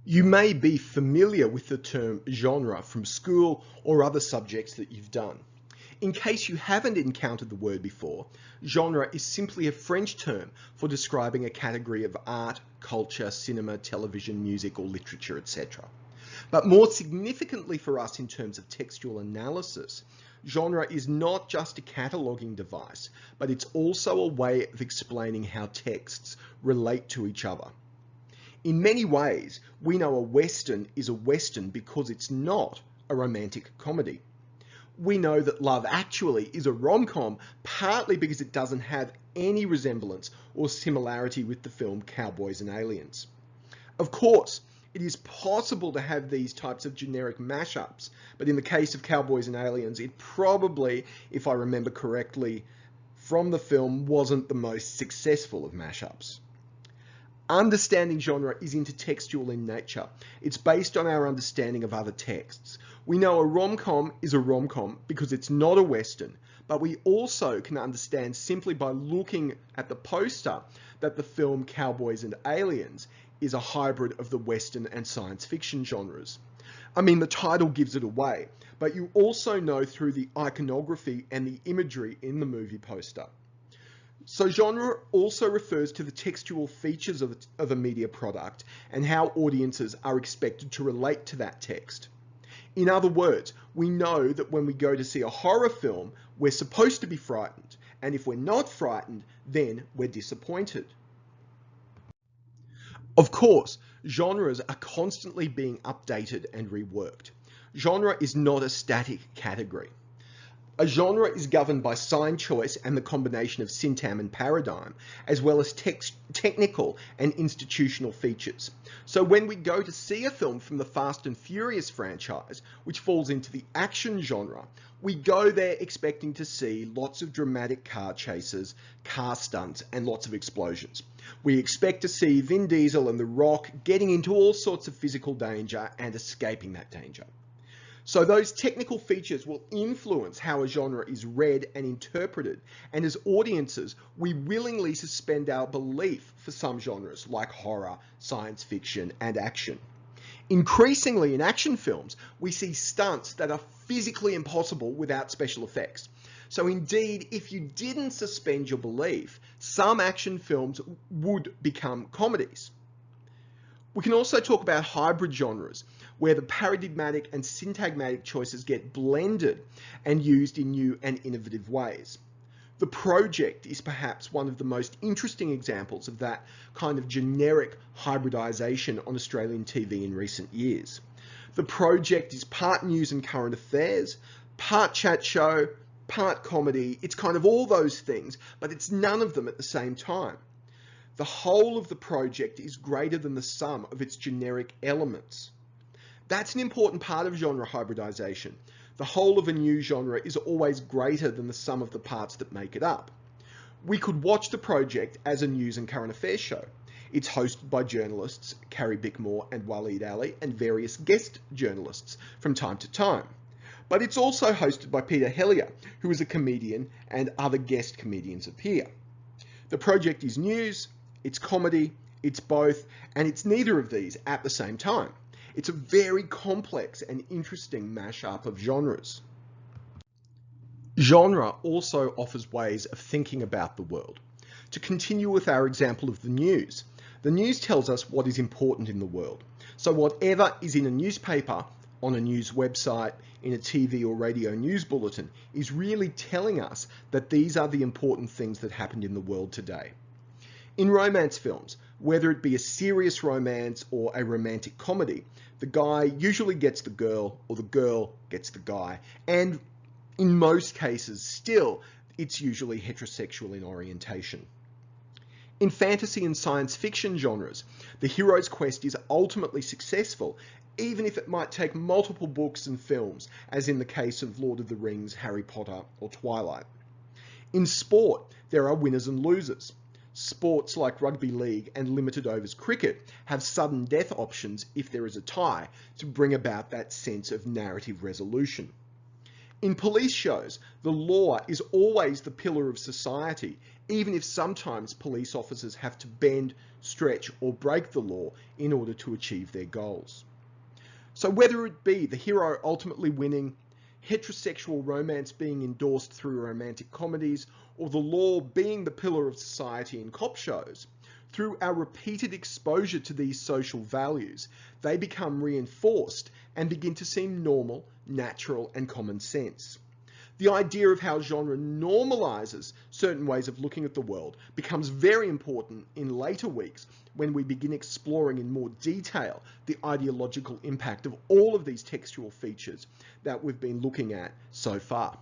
You may be familiar with the term genre from school or other subjects that you've done. In case you haven't encountered the word before, genre is simply a French term for describing a category of art, culture, cinema, television, music, or literature, etc. But more significantly for us in terms of textual analysis, genre is not just a cataloguing device, but it's also a way of explaining how texts relate to each other. In many ways, we know a Western is a Western because it's not a romantic comedy. We know that Love Actually is a rom-com partly because it doesn't have any resemblance or similarity with the film Cowboys and Aliens. Of course, it is possible to have these types of generic mashups, but in the case of Cowboys and Aliens, it probably, if I remember correctly from the film, wasn't the most successful of mashups. Understanding genre is intertextual in nature. It's based on our understanding of other texts. We know a rom-com is a rom-com because it's not a Western, but we also can understand simply by looking at the poster that the film Cowboys and Aliens is a hybrid of the Western and science fiction genres. I mean, the title gives it away, but you also know through the iconography and the imagery in the movie poster. So genre also refers to the textual features of a media product and how audiences are expected to relate to that text. In other words, we know that when we go to see a horror film, we're supposed to be frightened, and if we're not frightened, then we're disappointed. Of course, genres are constantly being updated and reworked. Genre is not a static category. A genre is governed by sign choice and the combination of syntagm and paradigm, as well as technical and institutional features. So when we go to see a film from the Fast and Furious franchise, which falls into the action genre, we go there expecting to see lots of dramatic car chases, car stunts, and lots of explosions. We expect to see Vin Diesel and The Rock getting into all sorts of physical danger and escaping that danger. So those technical features will influence how a genre is read and interpreted, and as audiences, we willingly suspend our belief for some genres like horror, science fiction, and action. Increasingly in action films, we see stunts that are physically impossible without special effects. So indeed, if you didn't suspend your belief, some action films would become comedies. We can also talk about hybrid genres, where the paradigmatic and syntagmatic choices get blended and used in new and innovative ways. The Project is perhaps one of the most interesting examples of that kind of generic hybridization on Australian TV in recent years. The Project is part news and current affairs, part chat show, part comedy. It's kind of all those things, but it's none of them at the same time. The whole of the project is greater than the sum of its generic elements. That's an important part of genre hybridization. The whole of a new genre is always greater than the sum of the parts that make it up. We could watch the project as a news and current affairs show. It's hosted by journalists Carrie Bickmore and Waleed Ali and various guest journalists from time to time. But it's also hosted by Peter Hellier, who is a comedian, and other guest comedians appear. The project is news, it's comedy, it's both, and it's neither of these at the same time. It's a very complex and interesting mashup of genres. Genre also offers ways of thinking about the world. To continue with our example of the news tells us what is important in the world. So whatever is in a newspaper, on a news website, in a TV or radio news bulletin, is really telling us that these are the important things that happened in the world today. In romance films, whether it be a serious romance or a romantic comedy, the guy usually gets the girl or the girl gets the guy, and in most cases still, it's usually heterosexual in orientation. In fantasy and science fiction genres, the hero's quest is ultimately successful, even if it might take multiple books and films, as in the case of Lord of the Rings, Harry Potter, or Twilight. In sport, there are winners and losers. Sports like rugby league and limited overs cricket have sudden death options if there is a tie to bring about that sense of narrative resolution. In police shows, the law is always the pillar of society, even if sometimes police officers have to bend, stretch, or break the law in order to achieve their goals. So whether it be the hero ultimately winning, heterosexual romance being endorsed through romantic comedies, or the law being the pillar of society in cop shows, through our repeated exposure to these social values, they become reinforced and begin to seem normal, natural, and common sense. The idea of how genre normalizes certain ways of looking at the world becomes very important in later weeks when we begin exploring in more detail the ideological impact of all of these textual features that we've been looking at so far.